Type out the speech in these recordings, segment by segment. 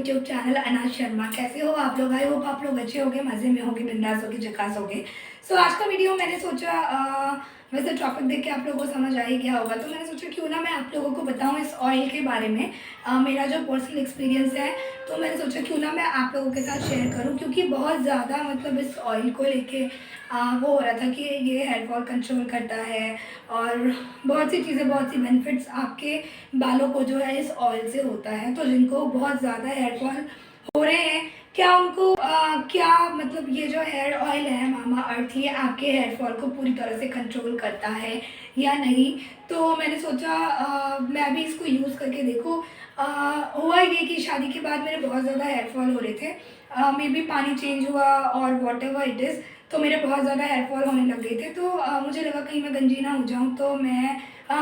YouTube channel अनाज शर्मा। कैसे हो आप लोग? आई होप आप लोग अच्छे होंगे, मज़े में होंगे, बिंदास होंगे, झकास होंगे। सो आज का वीडियो मैंने सोचा वैसे टॉपिक देख के आप लोगों को समझ आ ही गया होगा, तो मैंने सोचा क्यों ना मैं आप लोगों को बताऊं इस ऑयल के बारे में। मेरा जो पर्सनल एक्सपीरियंस है, तो मैंने सोचा क्यों ना मैं आप लोगों के साथ शेयर करूं, क्योंकि बहुत ज़्यादा मतलब इस ऑयल को लेके वो हो रहा था कि ये हेयर फॉल कंट्रोल करता है और बहुत सी चीज़ें, बहुत सी बेनिफिट्स आपके बालों को जो है इस ऑयल से होता है। तो जिनको बहुत ज़्यादा हेयर फॉल हो रहे हैं, क्या उनको क्या मतलब ये जो हेयर ऑयल है मामा अर्थ, ये आपके हेयर फॉल को पूरी तरह से कंट्रोल करता है या नहीं। तो मैंने सोचा मैं भी इसको यूज़ करके देखूँ। हुआ ये कि शादी के बाद मेरे बहुत ज़्यादा हेयर फॉल हो रहे थे। मे बी पानी चेंज हुआ और वॉट एवर इट इज़, तो मेरे बहुत ज़्यादा हेयर फॉल होने लग गए थे। तो मुझे लगा कहीं मैं गंजी ना हो जाऊँ, तो मैं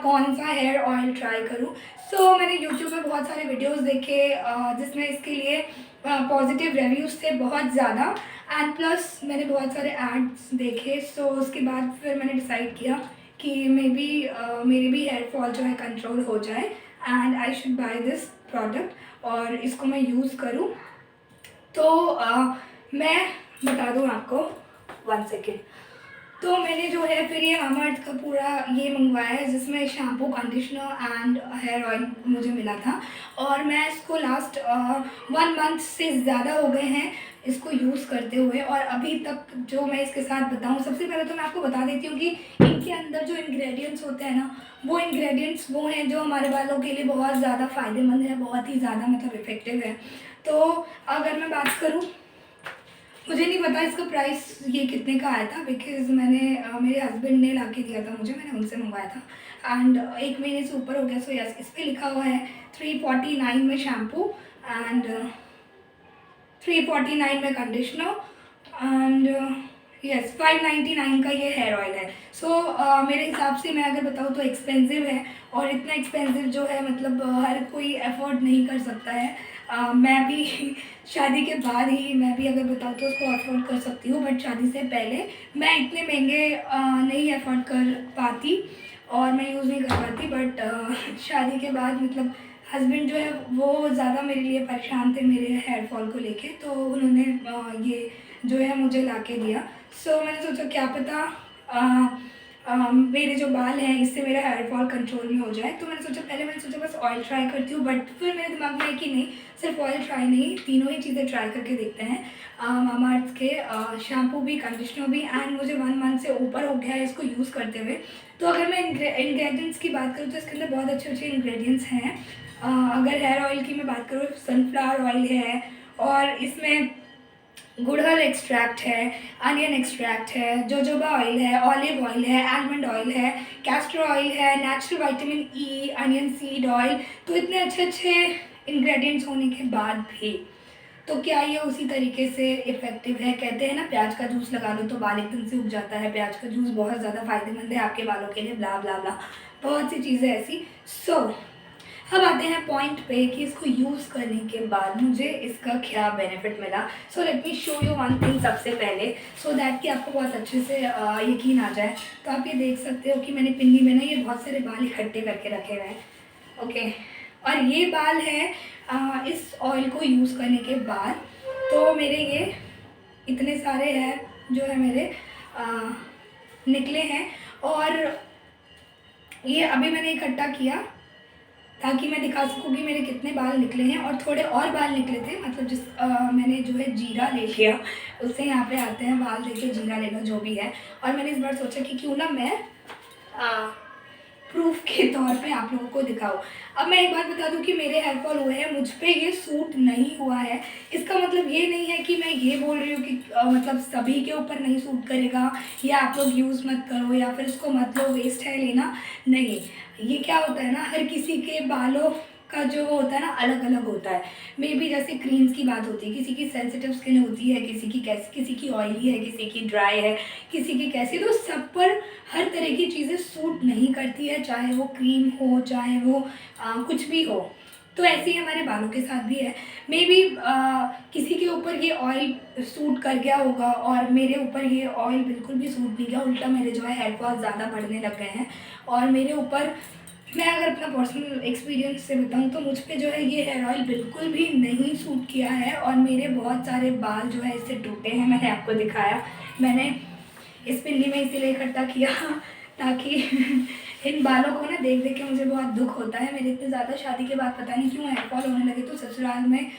कौन सा हेयर ऑयल ट्राई करूँ। सो मैंने यूट्यूब पे बहुत सारे वीडियोस देखे जिसमें इसके लिए पॉजिटिव रिव्यूज़ थे बहुत ज़्यादा, एंड प्लस मैंने बहुत सारे एड्स देखे। सो उसके बाद फिर मैंने डिसाइड किया कि मे बी मेरे भी हेयर फॉल जो है कंट्रोल हो जाए and I should by this product और इसको मैं यूज़ करूँ। तो मैं बता दूँ आपको, 1 सेकेंड। तो मैंने जो है फिर ये मामाअर्थ का पूरा ये मंगवाया है, जिसमें shampoo, conditioner and hair oil मुझे मिला था। और मैं इसको लास्ट 1 मंथ से ज़्यादा हो गए हैं इसको यूज़ करते हुए, और अभी तक जो मैं इसके साथ बताऊं, सबसे पहले तो मैं आपको बता देती हूँ कि इनके अंदर जो इंग्रेडिएंट्स होते हैं ना, वो इंग्रेडिएंट्स वो हैं जो हमारे बालों के लिए बहुत ज़्यादा फ़ायदेमंद है, बहुत ही ज़्यादा मतलब इफ़ेक्टिव है। तो अगर मैं बात करूँ, मुझे नहीं पता इसका प्राइस ये कितने का आया था, बिकॉज़ मैंने मेरे हस्बैंड ने ला के दिया था मुझे, मैंने उनसे मंगवाया था एंड 1 महीने से ऊपर हो गया। सो यस, इस पे लिखा हुआ है 349 में शैम्पू एंड 349 में कंडीशनर एंड यस 599 का ये हेयर ऑयल है। सो मेरे हिसाब से मैं अगर बताऊँ तो एक्सपेंसिव है, और इतना एक्सपेंसिव जो है मतलब हर कोई अफोर्ड नहीं कर सकता है। मैं भी शादी के बाद ही मैं भी अगर बताऊँ तो उसको अफोर्ड कर सकती हूँ, बट शादी से पहले मैं इतने महंगे नहीं अफोर्ड कर पाती और मैं यूज़ नहीं कर पाती। बट शादी के बाद मतलब हस्बैंड जो है वो ज़्यादा मेरे लिए परेशान थे मेरे हेयर फॉल को लेके, तो उन्होंने ये जो है मुझे ला के दिया। सो मैंने सोचा क्या पता मेरे जो बाल हैं इससे मेरा हेयर फॉल कंट्रोल में हो जाए। तो मैंने सोचा बस ऑयल ट्राई करती हूँ, बट फिर मेरे दिमाग में है कि नहीं, सिर्फ ऑयल ट्राई नहीं, तीनों ही चीज़ें ट्राई करके देखते हैं। मामाअर्थ के शैम्पू भी, कंडीशनर भी, एंड मुझे 1 मंथ से ऊपर हो गया है इसको यूज़ करते हुए। तो अगर मैं इंग्रेडिएंट्स की बात करूँ तो इसके अंदर बहुत अच्छे अच्छे इंग्रेडिएंट्स हैं। अगर हेयर ऑयल की मैं बात करूँ, सनफ्लावर ऑयल है, और इसमें गुड़हल एक्सट्रैक्ट है, अनियन एक्सट्रैक्ट है, जोजोबा ऑयल है, ऑलिव ऑयल है, आलमंड ऑयल है, कैस्टर ऑयल है, natural vitamin E, onion seed oil. तो इतने अच्छे अच्छे इंग्रेडिएंट्स होने के बाद भी तो क्या ये उसी तरीके से इफ़ेक्टिव है? कहते हैं ना, प्याज का जूस लगा लो तो बाल एकदम से उग जाता है, प्याज का जूस बहुत ज़्यादा फ़ायदेमंद है आपके बालों के लिए, ब्ला ब्ला ब्ला, बहुत सी चीज़ें ऐसी। सो अब आते हैं पॉइंट पे कि इसको यूज़ करने के बाद मुझे इसका क्या बेनिफिट मिला। So let me show you one thing सबसे पहले, सो दैट कि आपको बहुत अच्छे से यकीन आ जाए। तो आप ये देख सकते हो कि मैंने पिन्नी में ना ये बहुत सारे बाल इकट्ठे करके रखे हुए हैं, ओके। और ये बाल है इस ऑयल को यूज़ करने के बाद, तो मेरे ये इतने सारे हैं जो है मेरे निकले हैं। और ये अभी मैंने इकट्ठा किया ताकि मैं दिखा सकूँ कि मेरे कितने बाल निकले हैं, और थोड़े और बाल निकले थे, मतलब मैंने जो है जीरा ले लिया, उससे यहाँ पे आते हैं बाल, देखिए जीरा ले लो जो भी है। और मैंने इस बार सोचा कि क्यों ना मैं प्रूफ के तौर पे आप लोगों को दिखाऊं। अब मैं एक बात बता दूं कि मेरे हेयर फॉल हुए हैं, मुझ पे ये सूट नहीं हुआ है। इसका मतलब ये नहीं है कि मैं ये बोल रही हूँ कि मतलब सभी के ऊपर नहीं सूट करेगा, या आप लोग यूज़ मत करो, या फिर इसको मत लो, वेस्ट है लेना, नहीं। ये क्या होता है ना, हर किसी के बालों का जो वो होता है ना, अलग अलग होता है। मे बी जैसे क्रीम्स की बात होती है, किसी की सेंसिटिव स्किन होती है, किसी की कैसी, किसी की ऑयली है, किसी की ड्राई है, किसी की कैसी। तो सब पर हर तरह की चीज़ें सूट नहीं करती है, चाहे वो क्रीम हो, चाहे वो कुछ भी हो। तो ऐसे ही हमारे बालों के साथ भी है। मे बी किसी के ऊपर ये ऑयल सूट कर गया होगा और मेरे ऊपर ये ऑयल बिल्कुल भी सूट नहीं किया, उल्टा मेरे जो है हेयर फॉल ज़्यादा बढ़ने लग गए हैं, और मेरे ऊपर मैं अगर अपना पर्सनल एक्सपीरियंस से बताऊँ तो मुझ पे जो है ये हेयर ऑयल बिल्कुल भी नहीं सूट किया है और मेरे बहुत सारे बाल जो है इससे टूटे हैं। मैंने आपको दिखाया, मैंने इस पिन्नी में इसीलिए इकट्ठा किया ताकि इन बालों को ना देख देख के मुझे बहुत दुख होता है। मेरे इतने ज़्यादा शादी के बाद पता नहीं क्यों हेयर फॉल होने लगे, तो ससुराल में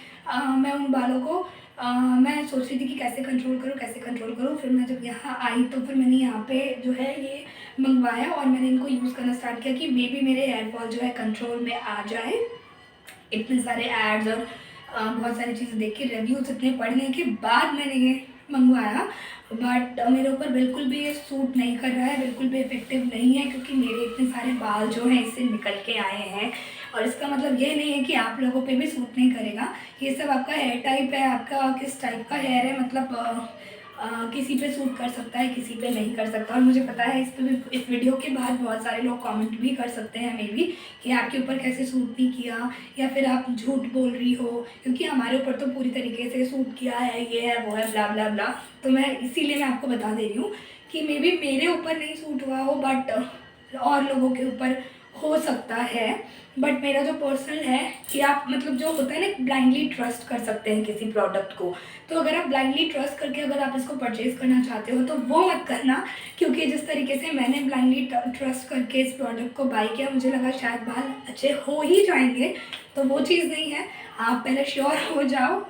मैं उन बालों को मैं सोच रही थी कि कैसे कंट्रोल करूँ कैसे कंट्रोल करूँ। फिर मैं जब यहाँ आई तो फिर मैंने यहाँ पे जो है ये मंगवाया और मैंने इनको यूज़ करना स्टार्ट किया कि मे बी मेरे हेयर फॉल जो है कंट्रोल में आ जाए। इतने सारे एड्स और बहुत सारी चीज़ें देख के, रिव्यूज़ इतने पढ़ने के बाद मैंने ये मंगवाया, बट मेरे ऊपर बिल्कुल भी ये सूट नहीं कर रहा है, बिल्कुल भी इफेक्टिव नहीं है, क्योंकि मेरे इतने सारे बाल जो हैं इससे निकल के आए हैं। और इसका मतलब ये नहीं है कि आप लोगों पे भी सूट नहीं करेगा। ये सब आपका हेयर टाइप है, आपका किस टाइप का हेयर है, मतलब किसी पे सूट कर सकता है, किसी पे नहीं कर सकता। और मुझे पता है इस पे भी, इस वीडियो के बाद बहुत सारे लोग कमेंट भी कर सकते हैं मे बी कि आपके ऊपर कैसे सूट नहीं किया, या फिर आप झूठ बोल रही हो, क्योंकि हमारे ऊपर तो पूरी तरीके से सूट किया है, ये है वो है ब्ला ब्ला ब्ला। तो मैं इसीलिए मैं आपको बता दे रही हूँ कि मे बी मेरे ऊपर नहीं सूट हुआ हो, बट और लोगों के ऊपर हो सकता है। बट मेरा जो पर्सनल है कि आप मतलब जो होता है ना, ब्लाइंडली ट्रस्ट कर सकते हैं किसी प्रोडक्ट को, तो अगर आप ब्लाइंडली ट्रस्ट करके अगर आप इसको परचेज़ करना चाहते हो तो वो मत करना। क्योंकि जिस तरीके से मैंने ब्लाइंडली ट्रस्ट करके इस प्रोडक्ट को बाय किया, मुझे लगा शायद बाल अच्छे हो ही जाएंगे, तो वो चीज़ नहीं है। आप पहले श्योर हो जाओ।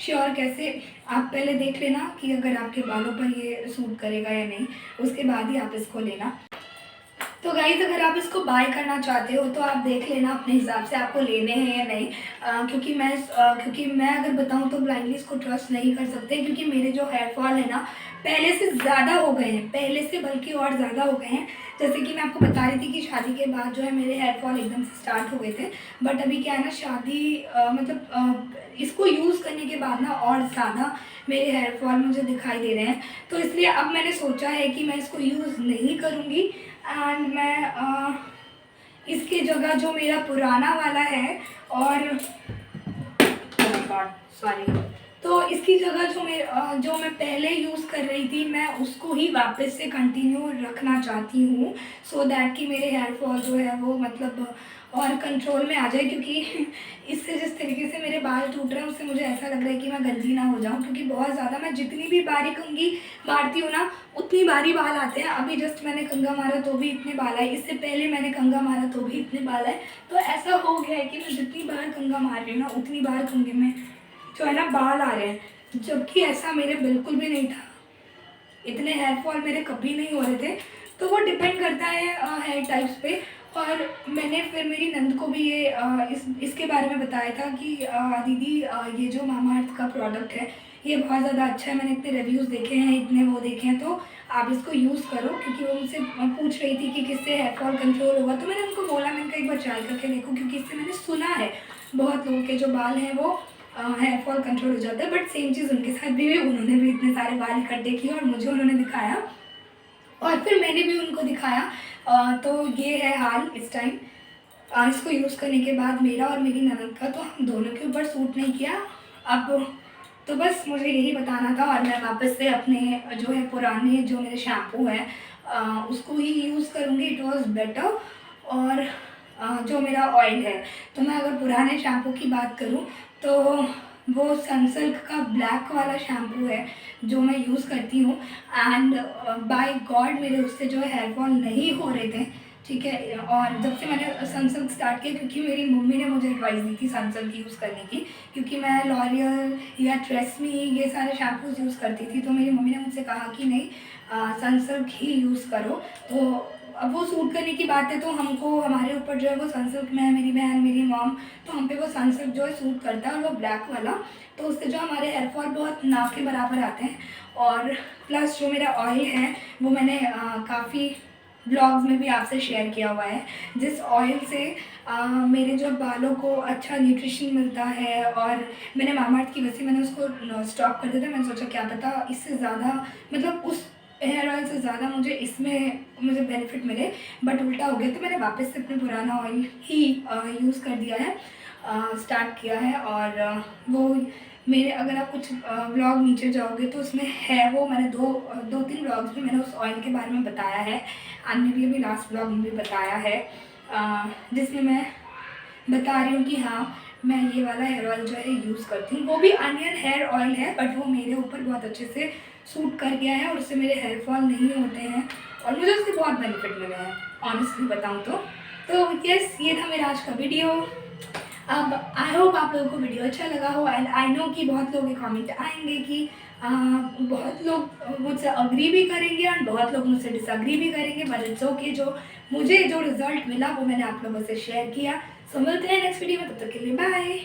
श्योर कैसे, आप पहले देख लेना कि अगर आपके बालों पर ये सूट करेगा या नहीं, उसके बाद ही आप इसको लेना। तो गाइस, अगर आप इसको बाय करना चाहते हो तो आप देख लेना अपने हिसाब से आपको लेने हैं या नहीं। क्योंकि मैं अगर बताऊं तो ब्लाइंडली इसको ट्रस्ट नहीं कर सकते, क्योंकि मेरे जो हेयर फॉल है ना पहले से ज़्यादा हो गए हैं, पहले से बल्कि और ज़्यादा हो गए हैं। जैसे कि मैं आपको बता रही थी कि शादी के बाद जो है मेरे हेयर फॉल एकदम से स्टार्ट हो गए थे, बट अभी क्या है ना, इसको यूज़ करने के बाद ना और ज़्यादा मेरे हेयर फॉल मुझे दिखाई दे रहे हैं। तो इसलिए अब मैंने सोचा है कि मैं इसको यूज़ नहीं करूँगी, एंड मैं इसकी जगह जो मेरा पुराना वाला है, और सॉरी, तो इसकी जगह जो मैं पहले यूज़ कर रही थी, मैं उसको ही वापस से कंटिन्यू रखना चाहती हूँ, सो दैट कि मेरे हेयर फॉल जो है वो मतलब और कंट्रोल में आ जाए। क्योंकि इससे जिस तरीके से मेरे बाल टूट रहे हैं उससे मुझे ऐसा लग रहा है कि मैं गंजी ना हो जाऊँ, क्योंकि बहुत ज़्यादा मैं जितनी भी बारी कंघी मारती हूँ ना उतनी बारी बाल आते हैं। अभी जस्ट मैंने कंघा मारा तो भी इतने बाल आए, इससे पहले मैंने कंघा मारा तो भी इतने बाल आए। तो ऐसा हो गया है कि मैं जितनी बार कंघा मार रही हूँ ना उतनी बार कंघे में जो है ना बाल आ रहे हैं, जबकि ऐसा मेरे बिल्कुल भी नहीं था। इतने हेयर फॉल मेरे कभी नहीं हो रहे थे। तो वो डिपेंड करता है हेयर टाइप्स पे। और मैंने फिर मेरी नंद को भी ये इसके बारे में बताया था कि दीदी ये जो मामाअर्थ का प्रोडक्ट है ये बहुत ज़्यादा अच्छा है, मैंने इतने रिव्यूज़ देखे हैं, इतने वो देखे हैं, तो आप इसको यूज़ करो। क्योंकि वो मुझसे पूछ रही थी कि किससे हेयर फॉल कंट्रोल होगा, तो मैंने उनको बोला, मैंने कहा एक बार ट्राई करके देखो, क्योंकि इससे मैंने सुना है बहुत लोगों के जो बाल हैं वो हेयर फॉल कंट्रोल हो जाता है। बट सेम चीज़ उनके साथ भी हुई, उन्होंने भी इतने सारे बाल इकट्ठे किए और मुझे उन्होंने दिखाया, और फिर मैंने भी उनको दिखाया। तो ये है हाल इस टाइम। इसको यूज़ करने के बाद मेरा और मेरी ननद का, तो हम दोनों के ऊपर सूट नहीं किया। अब तो बस मुझे यही बताना था, और मैं वापस से अपने जो है पुराने जो मेरे शैम्पू है उसको ही यूज़ करूँगी, इट वॉज़ बेटर। और जो मेरा ऑयल है, तो मैं अगर पुराने शैम्पू की बात करूँ तो वो सनसिल्क का ब्लैक वाला शैम्पू है जो मैं यूज़ करती हूँ। एंड बाय गॉड मेरे उससे जो है हेयर फॉल नहीं हो रहे थे, ठीक है। और जब से मैंने सनसिल्क स्टार्ट किया, क्योंकि मेरी मम्मी ने मुझे एडवाइस दी थी सनसिल्क यूज़ करने की, क्योंकि मैं लॉरियल या ट्रेसमी ये सारे शैम्पूज़ यूज़ करती थी, तो मेरी मम्मी ने मुझसे कहा कि नहीं सनसिल्क ही यूज़ करो। तो अब वो सूट करने की बात है, तो हमको हमारे ऊपर जो है वो सनसिल्क में है, मेरी बहन मेरी मॉम, तो हम पे वो सनसिल्क जो है सूट करता है, और वो ब्लैक वाला, तो उससे जो हमारे हेयर फॉल बहुत ना के बराबर आते हैं। और प्लस जो मेरा ऑयल है वो मैंने काफ़ी ब्लॉग्स में भी आपसे शेयर किया हुआ है, जिस ऑयल से मेरे जो बालों को अच्छा न्यूट्रिशन मिलता है। और मैंने मामाअर्थ की वजह से मैंने उसको स्टॉप कर दिया था। मैंने सोचा क्या पता इससे ज़्यादा, मतलब उस हेयर ऑयल से ज़्यादा मुझे बेनिफिट मिले, बट उल्टा हो गया। तो मैंने वापस से अपने पुराना ऑयल ही यूज़ कर दिया है, स्टार्ट किया है। और वो मेरे, अगर आप कुछ व्लॉग नीचे जाओगे तो उसमें है, वो मैंने दो तीन व्लॉग्स में मैंने उस ऑयल के बारे में बताया है, एंड भी अभी लास्ट व्लॉग में भी बताया है। जिसमें मैं बता रही हूँ कि हाँ मैं ये वाला हेयर ऑयल जो है यूज़ करती हूँ। वो भी अनियन हेयर ऑयल है, बट वो मेरे ऊपर बहुत अच्छे से सूट कर गया है और उससे मेरे हेयर फॉल नहीं होते हैं और मुझे उससे बहुत बेनिफिट मिले हैं, ऑनेस्टली बताऊँ तो यस, ये था मेरा आज का वीडियो। अब आई होप आप लोगों को वीडियो अच्छा लगा हो एंड आई नो कि बहुत लोगों के कमेंट आएंगे कि बहुत लोग मुझसे अग्री भी करेंगे और बहुत लोग मुझसे डिसअग्री भी करेंगे, बट इट्स ओके। जो मुझे जो रिजल्ट मिला वो मैंने आप लोगों से शेयर किया। सो मिलते हैं नेक्स्ट वीडियो में, तब तक के लिए बाय।